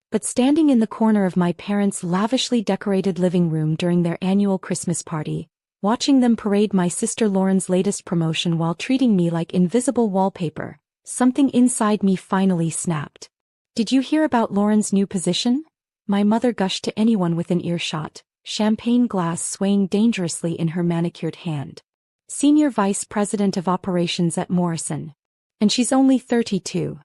But standing in the corner of my parents' lavishly decorated living room during their annual Christmas party, watching them parade my sister Lauren's latest promotion while treating me like invisible wallpaper, something inside me finally snapped. "Did you hear about Lauren's new position?" My mother gushed to anyone within earshot, champagne glass swaying dangerously in her manicured hand. "Senior Vice President of Operations at Morrison. And she's only 32.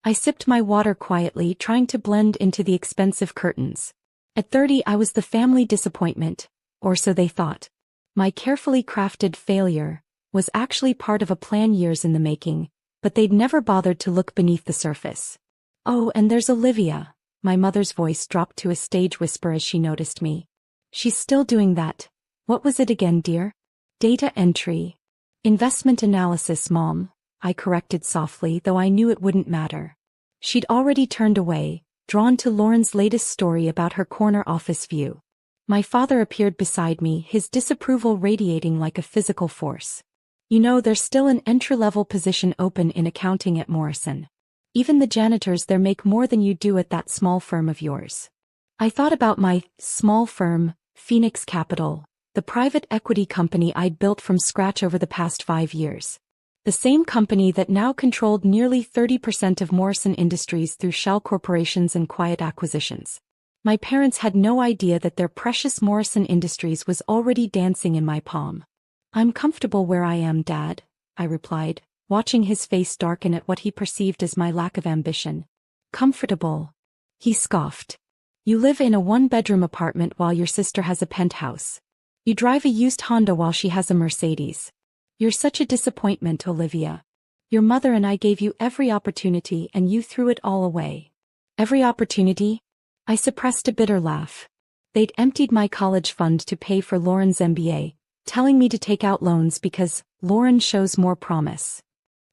I sipped my water quietly, trying to blend into the expensive curtains. At 30 I was the family disappointment, or so they thought. My carefully crafted failure was actually part of a plan years in the making, but they'd never bothered to look beneath the surface. "Oh, and there's Olivia." My mother's voice dropped to a stage whisper as she noticed me. "She's still doing that. What was it again, dear?" "Data entry. Investment analysis, Mom," I corrected softly, though I knew it wouldn't matter. She'd already turned away, drawn to Lauren's latest story about her corner office view. My father appeared beside me, his disapproval radiating like a physical force. "You know, there's still an entry-level position open in accounting at Morrison. Even the janitors there make more than you do at that small firm of yours." I thought about my small firm, Phoenix Capital, the private equity company I'd built from scratch over the past 5 years. The same company that now controlled nearly 30% of Morrison Industries through shell corporations and quiet acquisitions. My parents had no idea that their precious Morrison Industries was already dancing in my palm. "I'm comfortable where I am, Dad," I replied, watching his face darken at what he perceived as my lack of ambition. "Comfortable?" He scoffed. "You live in a one-bedroom apartment while your sister has a penthouse. You drive a used Honda while she has a Mercedes. You're such a disappointment, Olivia. Your mother and I gave you every opportunity and you threw it all away." "Every opportunity?" I suppressed a bitter laugh. They'd emptied my college fund to pay for Lauren's MBA, telling me to take out loans because Lauren shows more promise.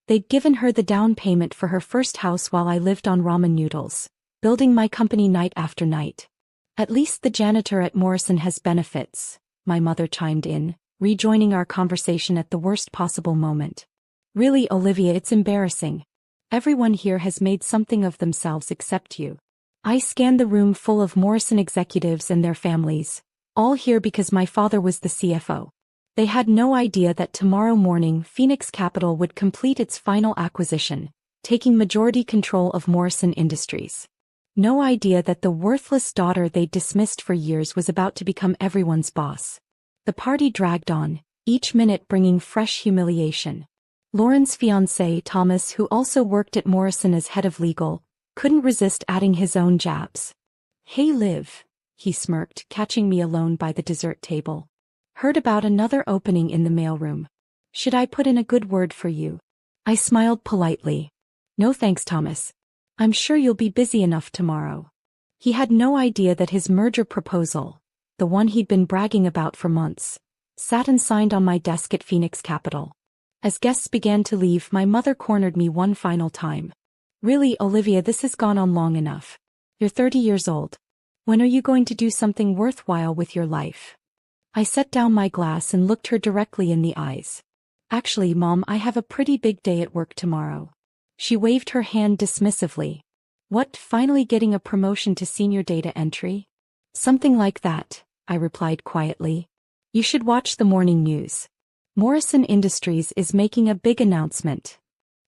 They'd given her the down payment for her first house while I lived on ramen noodles, building my company night after night. "At least the janitor at Morrison has benefits," my mother chimed in, rejoining our conversation at the worst possible moment. "Really, Olivia, it's embarrassing. Everyone here has made something of themselves except you." I scanned the room full of Morrison executives and their families, all here because my father was the CFO. They had no idea that tomorrow morning Phoenix Capital would complete its final acquisition, taking majority control of Morrison Industries. No idea that the worthless daughter they'd dismissed for years was about to become everyone's boss. The party dragged on, each minute bringing fresh humiliation. Lauren's fiancé, Thomas, who also worked at Morrison as head of legal, couldn't resist adding his own jabs. "Hey Liv," he smirked, catching me alone by the dessert table. "Heard about another opening in the mailroom. Should I put in a good word for you?" I smiled politely. "No thanks, Thomas. I'm sure you'll be busy enough tomorrow." He had no idea that his merger proposal, the one he'd been bragging about for months, sat and signed on my desk at Phoenix Capital. As guests began to leave, my mother cornered me one final time. "Really, Olivia, this has gone on long enough. You're 30 years old. When are you going to do something worthwhile with your life?" I set down my glass and looked her directly in the eyes. "Actually, Mom, I have a pretty big day at work tomorrow." She waved her hand dismissively. "What, finally getting a promotion to senior data entry?" "Something like that," I replied quietly. "You should watch the morning news. Morrison Industries is making a big announcement."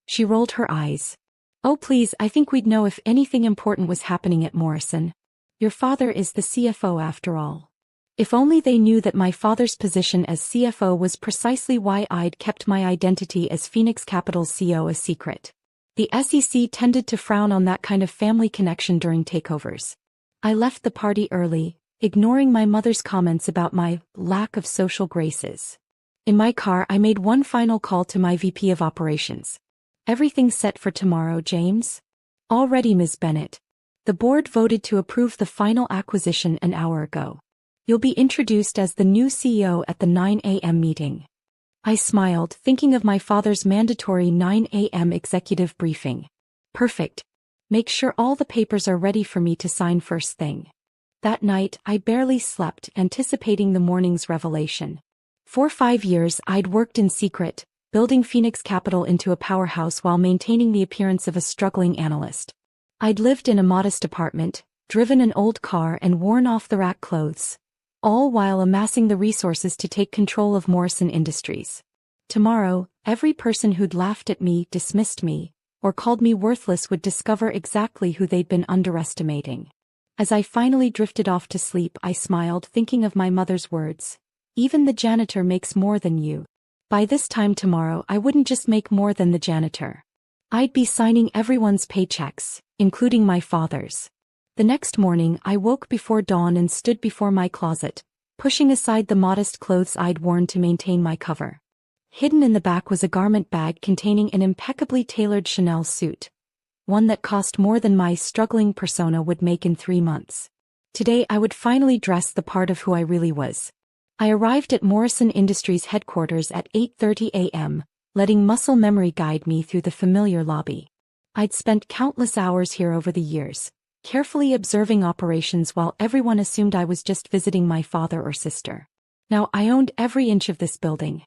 She rolled her eyes. "Oh please, I think we'd know if anything important was happening at Morrison. Your father is the CFO after all." If only they knew that my father's position as CFO was precisely why I'd kept my identity as Phoenix Capital's CEO a secret. The SEC tended to frown on that kind of family connection during takeovers. I left the party early, ignoring my mother's comments about my lack of social graces. In my car, I made one final call to my VP of Operations. "Everything set for tomorrow, James?" "All ready, Ms. Bennett. The board voted to approve the final acquisition an hour ago. You'll be introduced as the new CEO at the 9 a.m. meeting." I smiled, thinking of my father's mandatory 9 a.m. executive briefing. Perfect. Make sure all the papers are ready for me to sign first thing. That night, I barely slept, anticipating the morning's revelation. For 5 years, I'd worked in secret, building Phoenix Capital into a powerhouse while maintaining the appearance of a struggling analyst. I'd lived in a modest apartment, driven an old car and worn off-the-rack clothes, all while amassing the resources to take control of Morrison Industries. Tomorrow, every person who'd laughed at me, dismissed me, or called me worthless would discover exactly who they'd been underestimating. As I finally drifted off to sleep, I smiled, thinking of my mother's words. Even the janitor makes more than you. By this time tomorrow, I wouldn't just make more than the janitor. I'd be signing everyone's paychecks, including my father's. The next morning, I woke before dawn and stood before my closet, pushing aside the modest clothes I'd worn to maintain my cover. Hidden in the back was a garment bag containing an impeccably tailored Chanel suit, one that cost more than my struggling persona would make in 3 months. Today I would finally dress the part of who I really was. I arrived at Morrison Industries headquarters at 8:30 a.m., letting muscle memory guide me through the familiar lobby. I'd spent countless hours here over the years, carefully observing operations while everyone assumed I was just visiting my father or sister. Now I owned every inch of this building.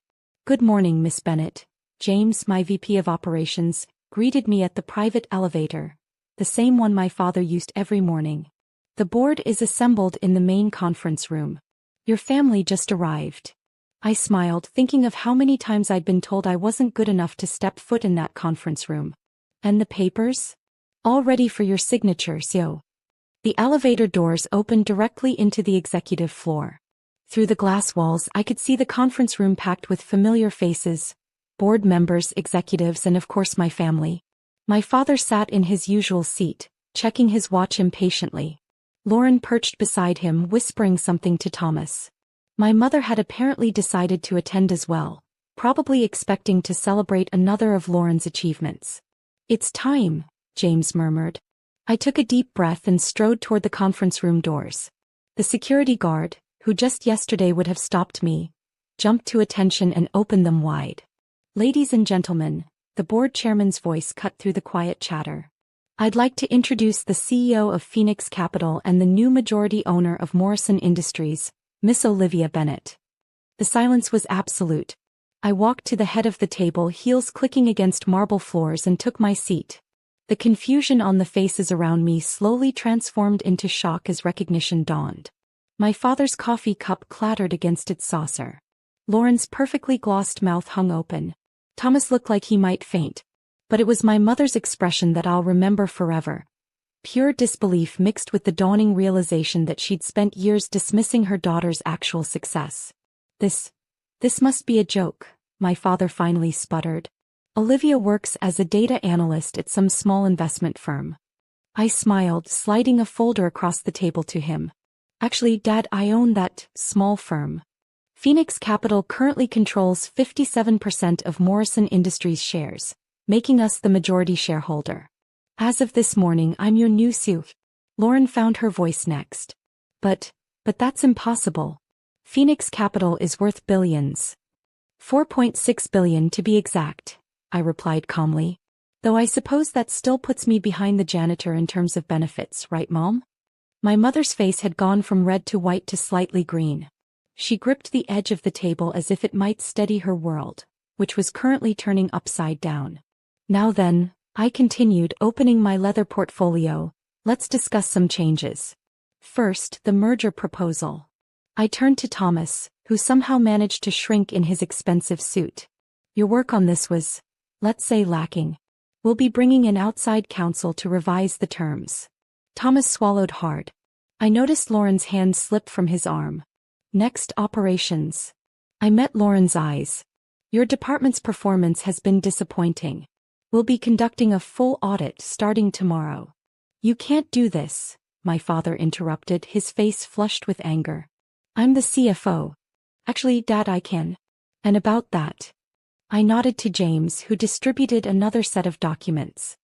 "Good morning, Miss Bennett." James, my VP of Operations, greeted me at the private elevator, the same one my father used every morning. "The board is assembled in the main conference room. Your family just arrived." I smiled, thinking of how many times I'd been told I wasn't good enough to step foot in that conference room. "And the papers? All ready for your signature, Sio." The elevator doors opened directly into the executive floor. Through the glass walls, I could see the conference room packed with familiar faces, board members, executives, and of course my family. My father sat in his usual seat, checking his watch impatiently. Lauren perched beside him, whispering something to Thomas. My mother had apparently decided to attend as well, probably expecting to celebrate another of Lauren's achievements. "It's time," James murmured. I took a deep breath and strode toward the conference room doors. The security guard, who just yesterday would have stopped me, jumped to attention and opened them wide. "Ladies and gentlemen," the board chairman's voice cut through the quiet chatter. "I'd like to introduce the CEO of Phoenix Capital and the new majority owner of Morrison Industries, Miss Olivia Bennett." The silence was absolute. I walked to the head of the table, heels clicking against marble floors, and took my seat. The confusion on the faces around me slowly transformed into shock as recognition dawned. My father's coffee cup clattered against its saucer. Lauren's perfectly glossed mouth hung open. Thomas looked like he might faint. But it was my mother's expression that I'll remember forever. Pure disbelief mixed with the dawning realization that she'd spent years dismissing her daughter's actual success. This must be a joke," my father finally sputtered. "Olivia works as a data analyst at some small investment firm." I smiled, sliding a folder across the table to him. "Actually, Dad, I own that small firm. Phoenix Capital currently controls 57% of Morrison Industries shares, making us the majority shareholder. As of this morning, I'm your new CEO." Lauren found her voice next. But that's impossible. Phoenix Capital is worth billions. 4.6 billion to be exact," I replied calmly. "Though I suppose that still puts me behind the janitor in terms of benefits, right, Mom?" My mother's face had gone from red to white to slightly green. She gripped the edge of the table as if it might steady her world, which was currently turning upside down. "Now then," I continued, opening my leather portfolio, "let's discuss some changes. First, the merger proposal." I turned to Thomas, who somehow managed to shrink in his expensive suit. "Your work on this was, let's say, lacking. We'll be bringing in outside counsel to revise the terms." Thomas swallowed hard. I noticed Lauren's hand slip from his arm. "Next, operations." I met Lauren's eyes. "Your department's performance has been disappointing. We'll be conducting a full audit starting tomorrow." "You can't do this," my father interrupted, his face flushed with anger. "I'm the CFO. Actually, Dad, I can." "And about that?" I nodded to James, who distributed another set of documents.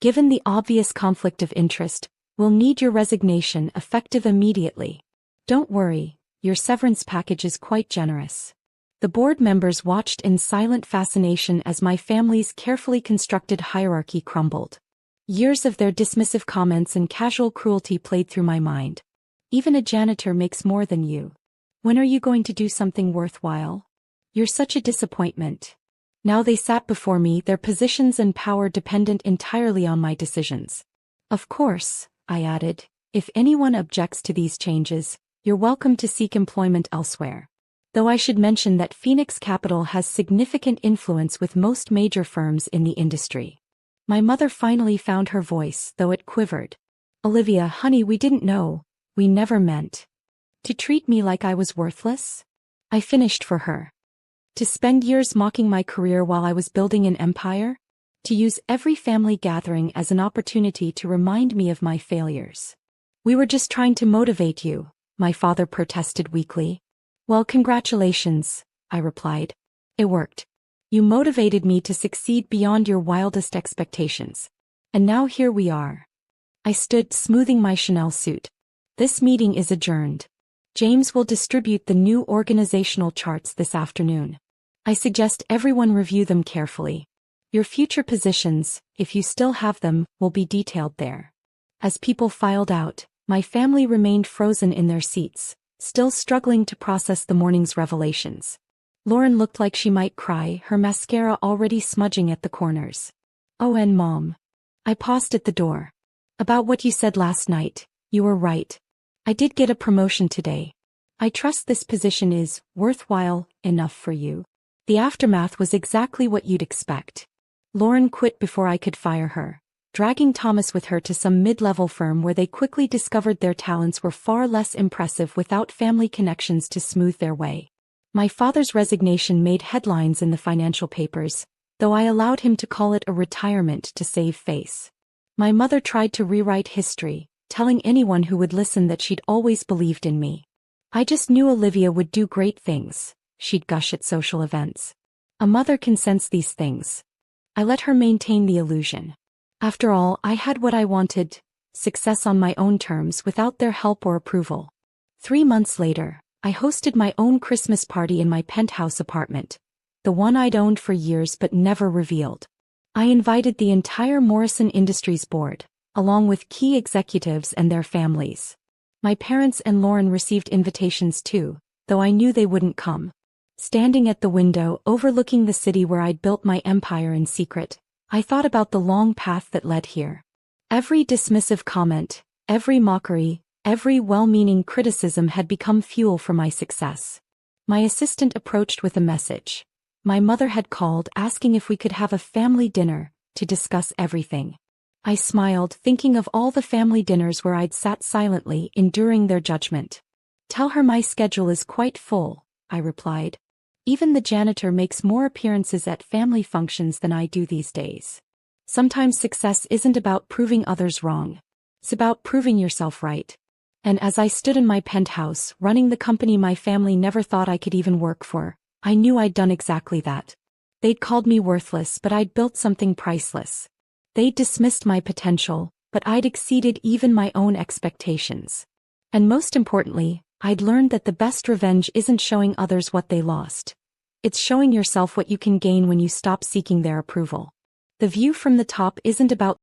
"Given the obvious conflict of interest, we'll need your resignation effective immediately. Don't worry, your severance package is quite generous." The board members watched in silent fascination as my family's carefully constructed hierarchy crumbled. Years of their dismissive comments and casual cruelty played through my mind. "Even a janitor makes more than you. When are you going to do something worthwhile? You're such a disappointment." Now they sat before me, their positions and power dependent entirely on my decisions. "Of course," I added, If anyone objects to these changes, you're welcome to seek employment elsewhere. Though I should mention that Phoenix Capital has significant influence with most major firms in the industry. My mother finally found her voice, though it quivered. Olivia, honey, we didn't know. We never meant to treat me like I was worthless. I finished for her. To spend years mocking my career while I was building an empire? To use every family gathering as an opportunity to remind me of my failures. We were just trying to motivate you, my father protested weakly. Well, congratulations, I replied. It worked. You motivated me to succeed beyond your wildest expectations. And now here we are. I stood, smoothing my Chanel suit. This meeting is adjourned. James will distribute the new organizational charts this afternoon. I suggest everyone review them carefully. Your future positions, if you still have them, will be detailed there. As people filed out, my family remained frozen in their seats, still struggling to process the morning's revelations. Lauren looked like she might cry, her mascara already smudging at the corners. Oh, and Mom. I paused at the door. About what you said last night, you were right. I did get a promotion today. I trust this position is worthwhile enough for you. The aftermath was exactly what you'd expect. Lauren quit before I could fire her, dragging Thomas with her to some mid-level firm where they quickly discovered their talents were far less impressive without family connections to smooth their way. My father's resignation made headlines in the financial papers, though I allowed him to call it a retirement to save face. My mother tried to rewrite history, telling anyone who would listen that she'd always believed in me. I just knew Olivia would do great things, she'd gush at social events. A mother can sense these things. I let her maintain the illusion. After all, I had what I wanted, success on my own terms without their help or approval. 3 months later, I hosted my own Christmas party in my penthouse apartment, the one I'd owned for years but never revealed. I invited the entire Morrison Industries board, along with key executives and their families. My parents and Lauren received invitations too, though I knew they wouldn't come. Standing at the window overlooking the city where I'd built my empire in secret, I thought about the long path that led here. Every dismissive comment, every mockery, every well-meaning criticism had become fuel for my success. My assistant approached with a message. My mother had called asking if we could have a family dinner to discuss everything. I smiled, thinking of all the family dinners where I'd sat silently, enduring their judgment. Tell her my schedule is quite full, I replied. Even the janitor makes more appearances at family functions than I do these days. Sometimes success isn't about proving others wrong. It's about proving yourself right. And as I stood in my penthouse, running the company my family never thought I could even work for, I knew I'd done exactly that. They'd called me worthless, but I'd built something priceless. They'd dismissed my potential, but I'd exceeded even my own expectations. And most importantly, I'd learned that the best revenge isn't showing others what they lost. It's showing yourself what you can gain when you stop seeking their approval. The view from the top isn't about